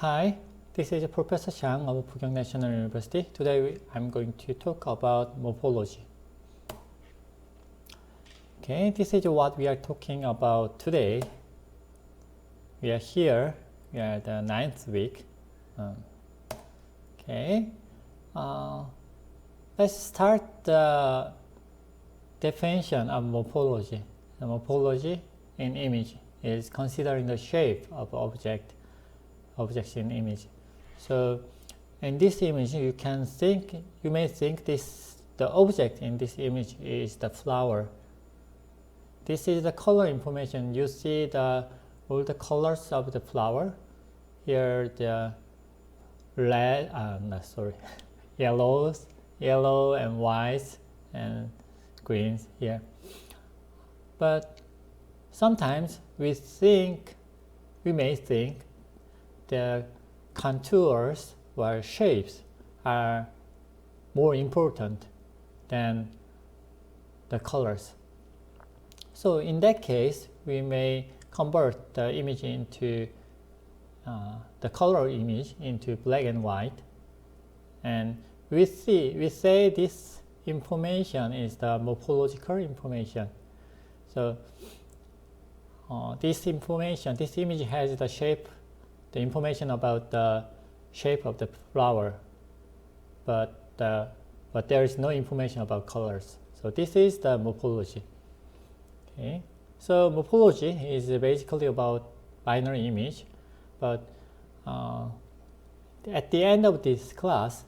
Hi, this is Professor Xiang of Pugyong National University. Today I'm going to talk about morphology. Okay, this is what we are talking about today. We are here, we are the 9th week. Let's start the definition of morphology. The morphology in image is considering the shape of objects in image. So in this image you may think the object in this image is the flower. This is the color information. You see all the colors of the flower. Here the yellow and white and greens here. But sometimes we may think the contours or shapes are more important than the colors. So in that case, we may convert the image into the color image into black and white, and we say this information is the morphological information. So this image has the information about the shape of the flower, but there is no information about colors. So this is the morphology. Okay, so morphology is basically about binary image, but at the end of this class,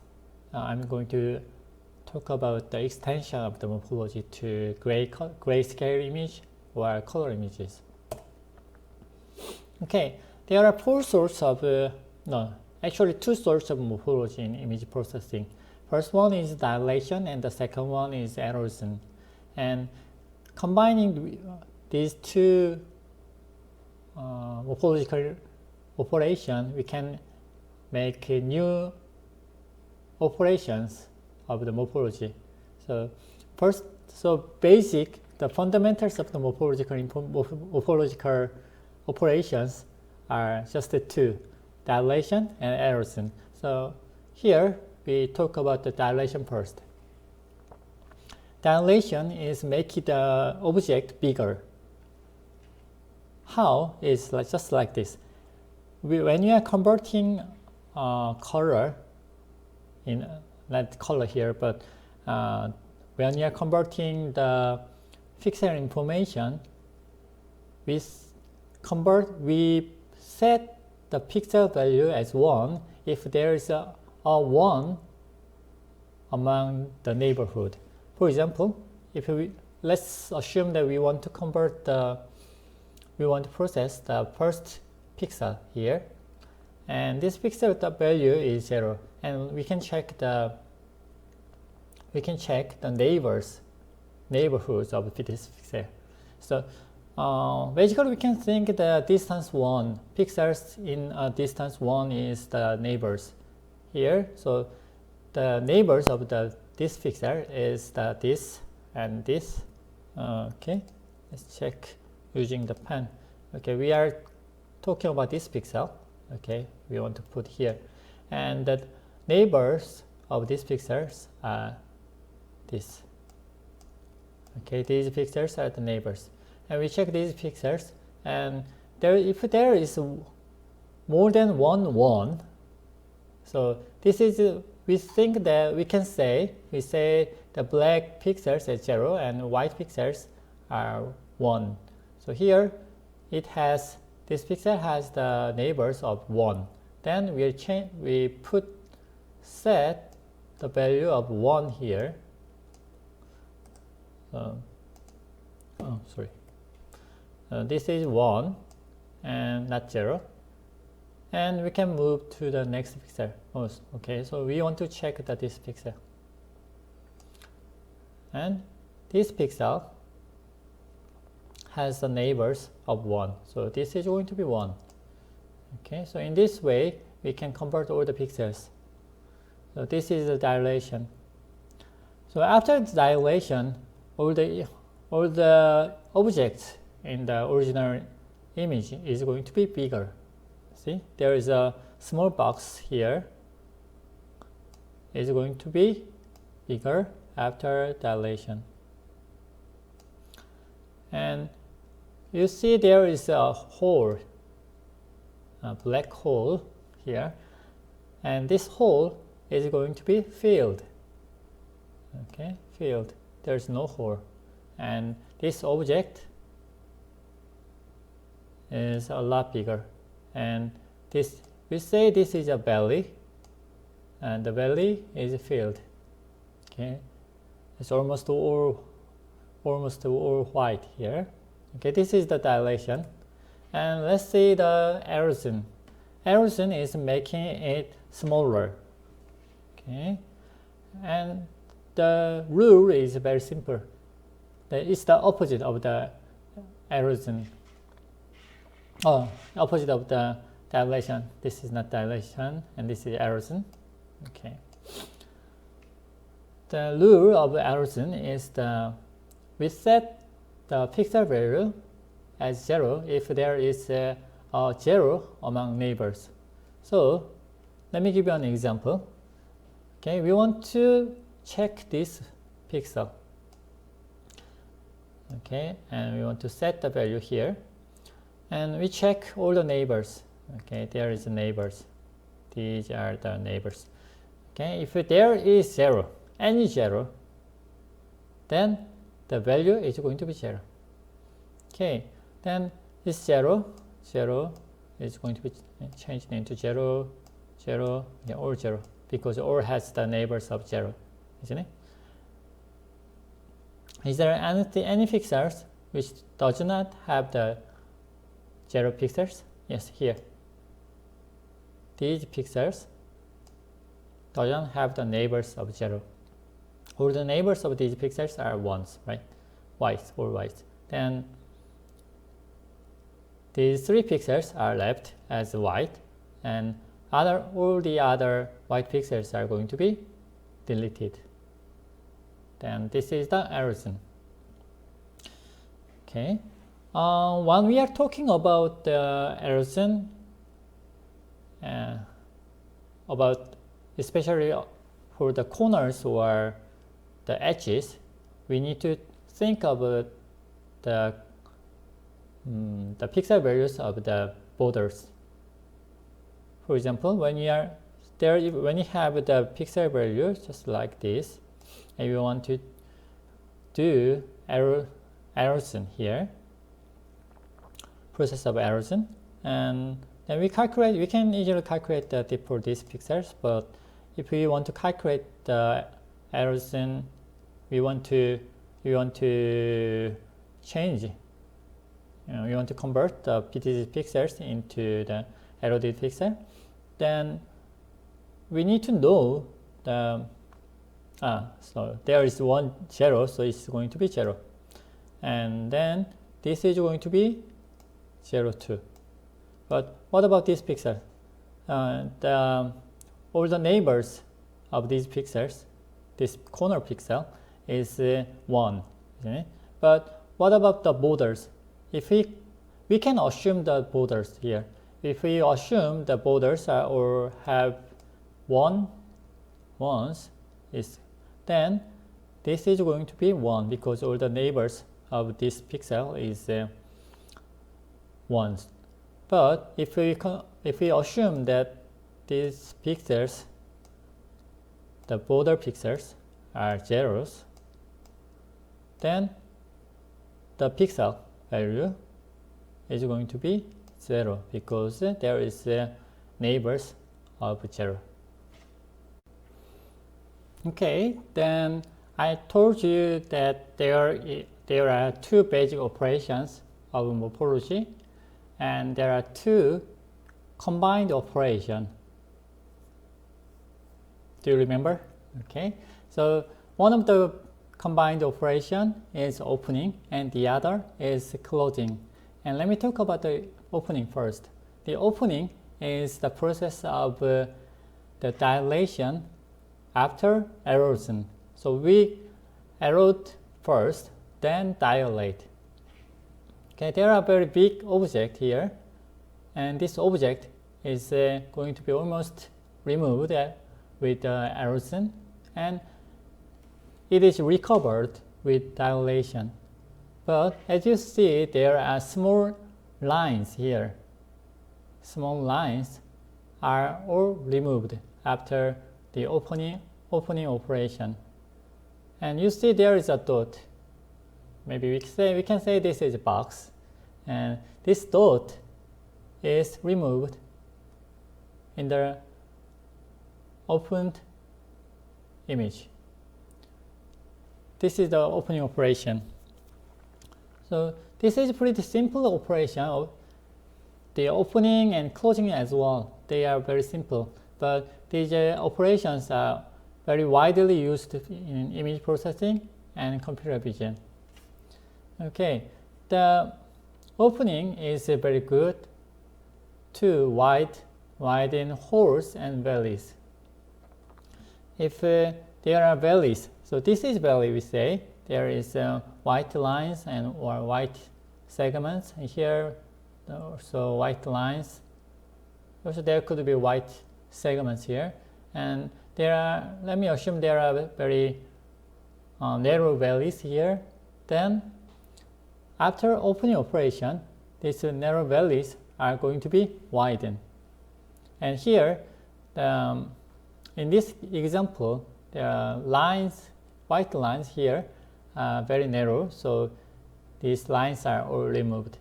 I'm going to talk about the extension of the morphology to grayscale image or color images. Okay, there are two sources of morphology in image processing. First one is dilation and the second one is erosion. And combining these two morphological operations, we can make new operations of the morphology. So the fundamentals of the morphological operations are just the two, dilation and erosion. So here we talk about the dilation first. Dilation is making the object bigger. How is just like this. When you are converting color, not color here, but when you are converting the pixel information, we set the pixel value as 1 if there is a 1 among the neighborhood. For example, let's assume that we want to process the first pixel here, and this pixel value is 0, and we can check the neighborhoods of this pixel. So basically we can think the distance 1 pixels in a distance 1 is the neighbors here. So the neighbors of this pixel is this and this. Okay, let's check using the pen. Okay, we are talking about this pixel. Okay, we want to put here, and the neighbors of these pixels are this. Okay, these pixels are the neighbors, and we check these pixels, and if there is more than 1, so this is we think that we say the black pixels is 0 and white pixels are 1. So here this pixel has the neighbors of 1. Then we set the value of 1 here. This is 1 and not 0. And we can move to the next pixel. Okay, so we want to check this pixel. And this pixel has the neighbors of 1. So this is going to be 1. Okay, so in this way, we can convert all the pixels. So this is the dilation. So after the dilation, all the objects in the original image is going to be bigger. See, there is a small box here. It's going to be bigger after dilation. And you see there is a hole, a black hole here, and this hole is going to be filled. Okay, filled. There's no hole, and this object is a lot bigger. And this, we say this is a belly, and the belly is filled. Okay, it's almost all white here. Okay, this is the dilation, and let's see the erosion. Erosion is making it smaller. Okay, and the rule is very simple. It's the opposite of the erosion. Oh, opposite of the dilation. This is not dilation, and this is erosion. Okay. The rule of erosion is we set the pixel value as 0 if there is a 0 among neighbors. So let me give you an example. Okay, we want to check this pixel. Okay, and we want to set the value here, and we check all the neighbors. Okay, there is neighbors. These are the neighbors. Okay, if there is 0, any 0, then the value is going to be 0. Okay, then this 0, 0 is going to be changed into 0, 0, yeah, all 0, because all has the neighbors of 0, isn't it? Is there any pixels which does not have the 0 pixels? Yes, here. These pixels doesn't have the neighbors of 0. All the neighbors of these pixels are 1s, right? White or white. Then these 3 pixels are left as white, and all the other white pixels are going to be deleted. Then this is the erosion. Okay. When we are talking about the erosion, about especially for the corners or the edges, we need to think about the pixel values of the borders. For example, when you have the pixel value just like this, and we want to do erosion here, process of erosion, and then we can easily calculate the dip for these pixels. But if we want to calculate the erosion, we want to change. We want to convert the these pixels into the eroded pixel. Then we need to know the so there is 1 0, so it's going to be 0, and then this is going to be 0 2. But what about this pixel? All the neighbors of these pixels, this corner pixel is 1. Okay? But what about the borders? If we can assume the borders here. If we assume the borders or have 1s, then this is going to be 1 because all the neighbors of this pixel is 1s. But if we assume that these pixels, the border pixels, are 0s, then the pixel value is going to be 0 because there is neighbors of 0. Okay, then I told you that there are 2 basic operations of morphology, and there are 2 combined operations. Do you remember? Okay, so one of the combined operation is opening, and the other is closing. And let me talk about the opening first. The opening is the process of the dilation after erosion. So we erode first, then dilate. Okay, there are very big object here, and this object is going to be almost removed with erosion, and it is recovered with dilation. But as you see, there are small lines here. Small lines are all removed after the opening operation. And you see there is a dot. Maybe we can say this is a box. And this dot is removed in the opened image. This is the opening operation. So this is a pretty simple operation. The opening and closing as well, they are very simple. But these operations are very widely used in image processing and computer vision. Okay, the opening is very good to widen holes and valleys. If there are valleys, so this is valley, we say, there is white lines or white segments. Here also white lines. Also there could be white segments here. And there are, let me assume there are very narrow valleys here. Then after opening operation, these narrow valleys are going to be widened. And here, in this example, there are lines, white lines here, very narrow, so these lines are all removed.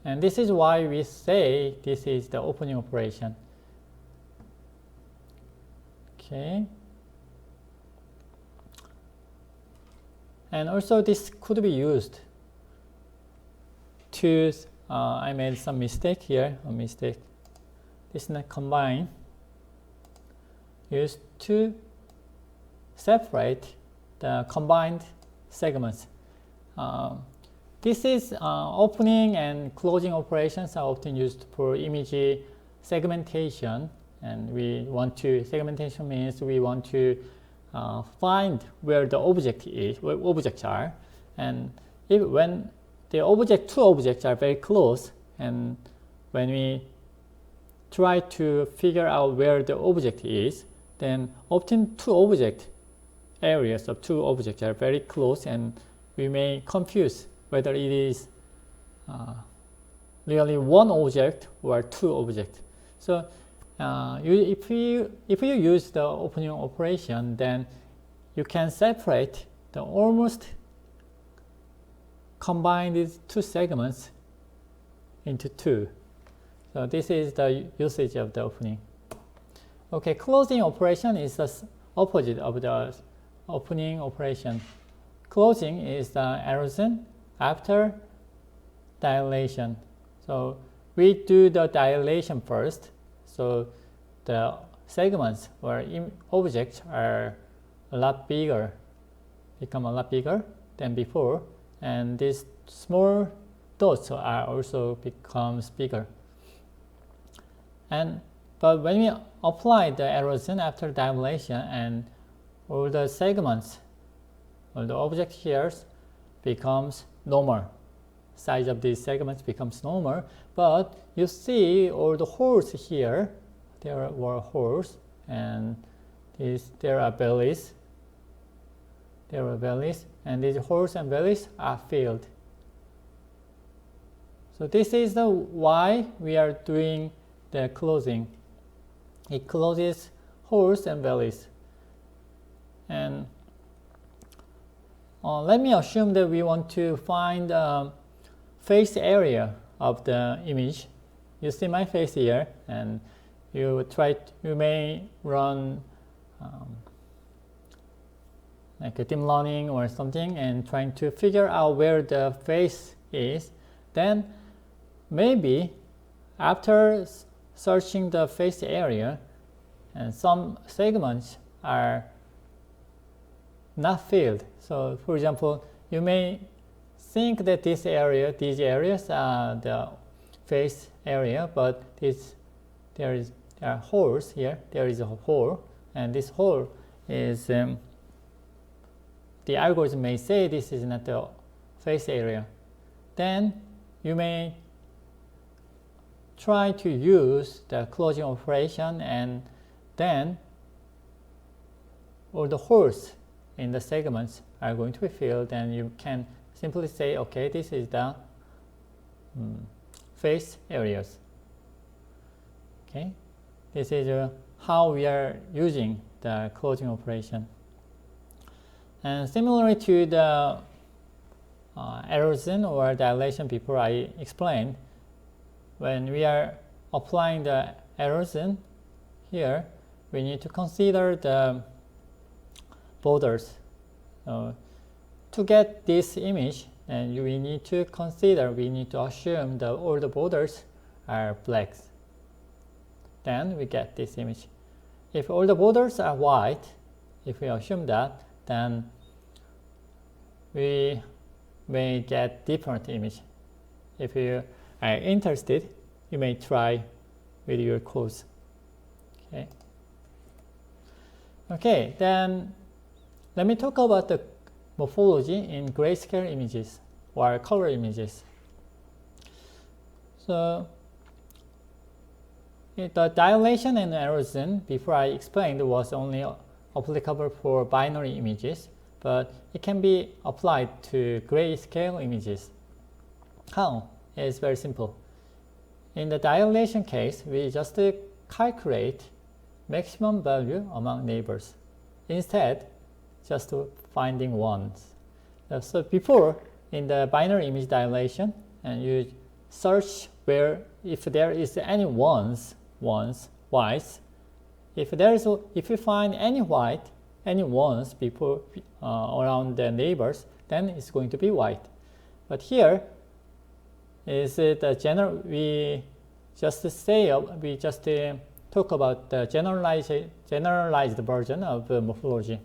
And this is why we say this is the opening operation. Okay. And also this could be used to, I made some mistake here, a mistake. This is not combine, used to separate the combined segments. This is opening and closing operations are often used for image segmentation, and we want to, segmentation means we want to find where the object is, where objects are, and when the two objects are very close, and when we try to figure out where the object is, then often areas of two objects are very close, and we may confuse whether it is really one object or two objects. So if you use the opening operation, then you can separate the almost combine these two segments into two. So this is the usage of the opening. Okay, closing operation is the opposite of the opening operation. Closing is the erosion after dilation. So we do the dilation first. So the segments or objects are a lot bigger, become a lot bigger than before, and these small dots are also becomes bigger. But when we apply the erosion after dilation, and all the segments, all the object here becomes normal. Size of these segments becomes normal, but you see all the holes here, there were holes, and there are valleys. There are valleys, and these holes and valleys are filled. So this is the why we are doing the closing. It closes holes and valleys. And let me assume that we want to find face area of the image. You see my face here, and you may run like a deep learning or something and trying to figure out where the face is. Then maybe after searching the face area, and some segments are not filled. So for example, you may think that these areas are the face area, but there are holes here. There is a hole, and this hole is the algorithm may say this is not the face area. Then you may try to use the closing operation, and then all the holes in the segments are going to be filled, and you can simply say, okay, this is the face areas. Okay, this is how we are using the closing operation. And similarly to the erosion or dilation before I explained, when we are applying the erosion here, we need to consider the borders. To get this image, and we need to assume that all the borders are blacks. Then we get this image. If all the borders are white, if we assume that, then we may get different image. If you are interested, you may try with your course. Okay, then let me talk about the morphology in grayscale images or color images. So the dilation and erosion before I explained was only applicable for binary images, but it can be applied to grayscale images. How? It's very simple. In the dilation case, we just calculate maximum value among neighbors. Instead, just finding ones. So before, in the binary image dilation, and you search where if there is any whites. If you find any ones before around the neighbors, then it's going to be white. But here is the general. We just talk about the generalized version of morphology.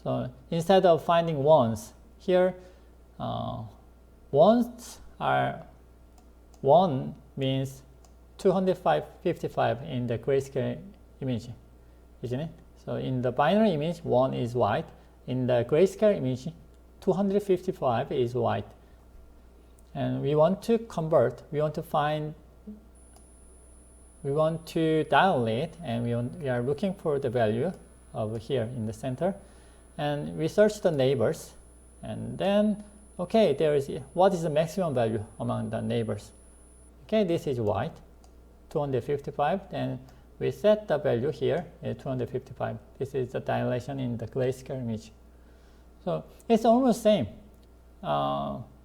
So instead of finding ones, here ones are 1 means 255 in the grayscale image, isn't it? So in the binary image, 1 is white. In the grayscale image, 255 is white. And we want to convert, we want to dilate, and we are looking for the value over here in the center. And we search the neighbors, and then, okay, what is the maximum value among the neighbors? Okay, this is white, 255, then we set the value here at 255. This is the dilation in the grayscale image. So it's almost same.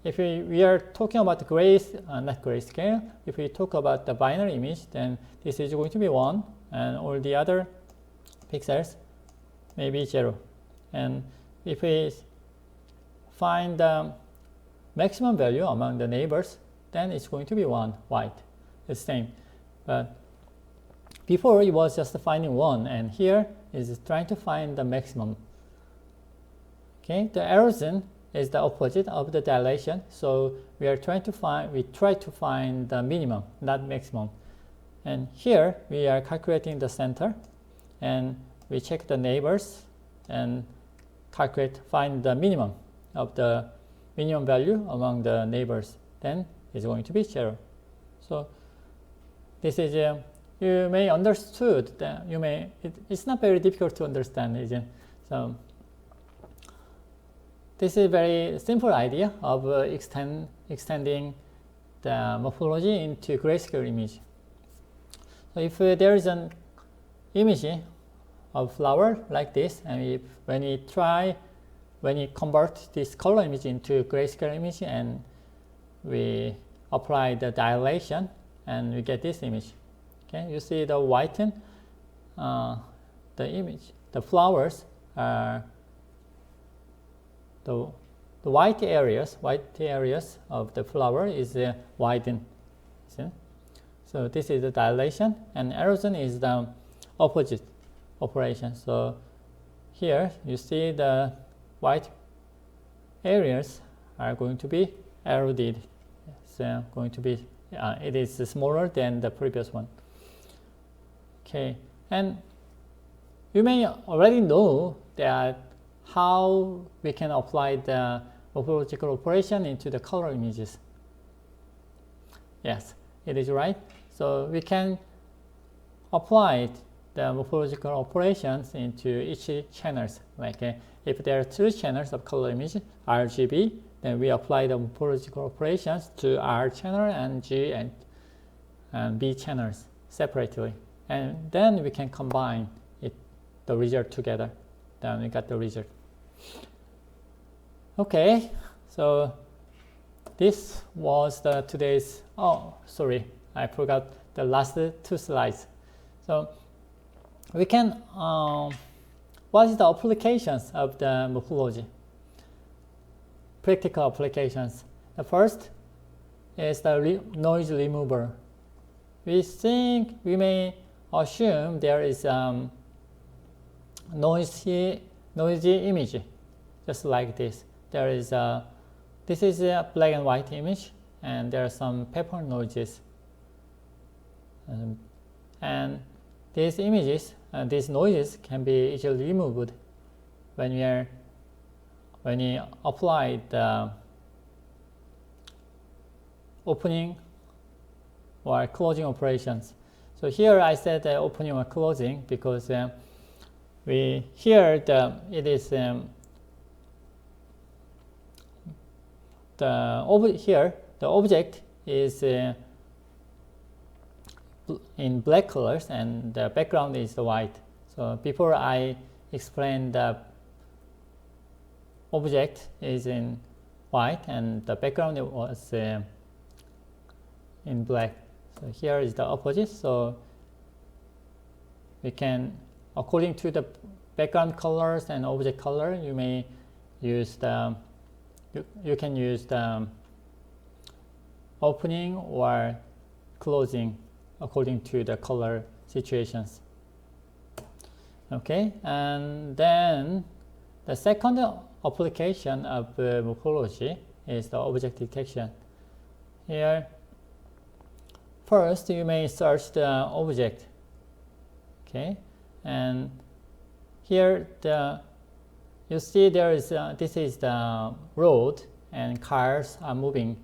If we are talking about not grayscale, if we talk about the binary image, then this is going to be 1, and all the other pixels may be 0. And if we find the maximum value among the neighbors, then it's going to be 1, white. It's the same. But before it was just finding 1, and here is trying to find the maximum. Okay, the erosion is the opposite of the dilation, so we try to find the minimum, not maximum. And here we are calculating the center, and we check the neighbors and find the minimum of the minimum value among the neighbors. Then it's going to be 0. So this is you may understood that it's not very difficult to understand, is it? So this is a very simple idea of extending the morphology into grayscale image. So if there is an image of flower like this, and when we convert this color image into grayscale image, and we apply the dilation, and we get this image. Okay, you see the whiten, the image. The flowers are the white areas of the flower is widened. See? So this is the dilation, and erosion is the opposite operation. So here you see the white areas are going to be eroded. It's going to be it is smaller than the previous one. Okay, and you may already know that how we can apply the morphological operation into the color images. Yes, it is right. So we can apply the morphological operations into each channels. Like if there are two channels of color image, RGB, then we apply the morphological operations to R channel and G and B channels separately. And then we can combine the result together. Then we got the result. Okay, so this was today's, oh, sorry, I forgot the last two slides. So we can, what is the applications of the morphology? Practical applications. The first is the noise remover. We may assume there is noisy image, just like this. There is this is a black and white image, and there are some pattern noises. And these images, these noises can be easily removed when you apply the opening or closing operations. So here I said opening or closing because here it is the object is in black colors and the background is white. So before I explain the object is in white and the background was in black. So here is the opposite. So we can, according to the background colors and object color, you may use you can use the opening or closing according to the color situations. Okay, and then the second application of morphology is the object detection. Here, first you may search the object. Okay, and here you see there is this is the road and cars are moving.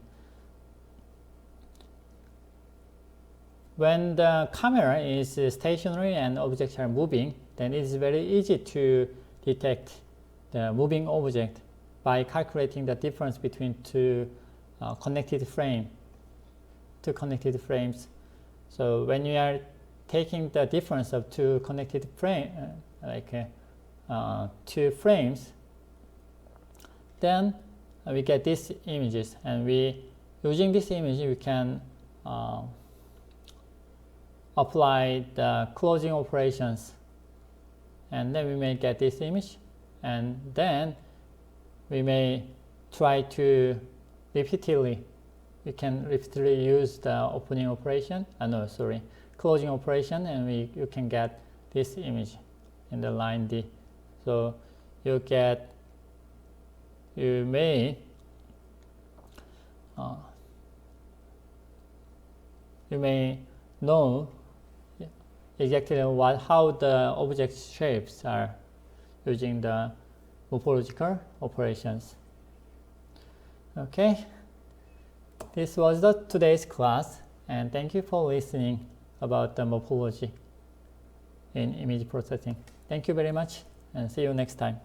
When the camera is stationary and objects are moving, then it is very easy to detect the moving object by calculating the difference between two connected frames. So when you are taking the difference of two connected frames, two frames, then we get these images, and using this image we can apply the closing operations, and then we may get this image, and then we may try to repeatedly use the opening operation, closing operation, and you can get this image in the line D. So you may know exactly how the object shapes are using the morphological operations. Okay, this was today's class, and thank you for listening about the morphology in image processing. Thank you very much, and see you next time.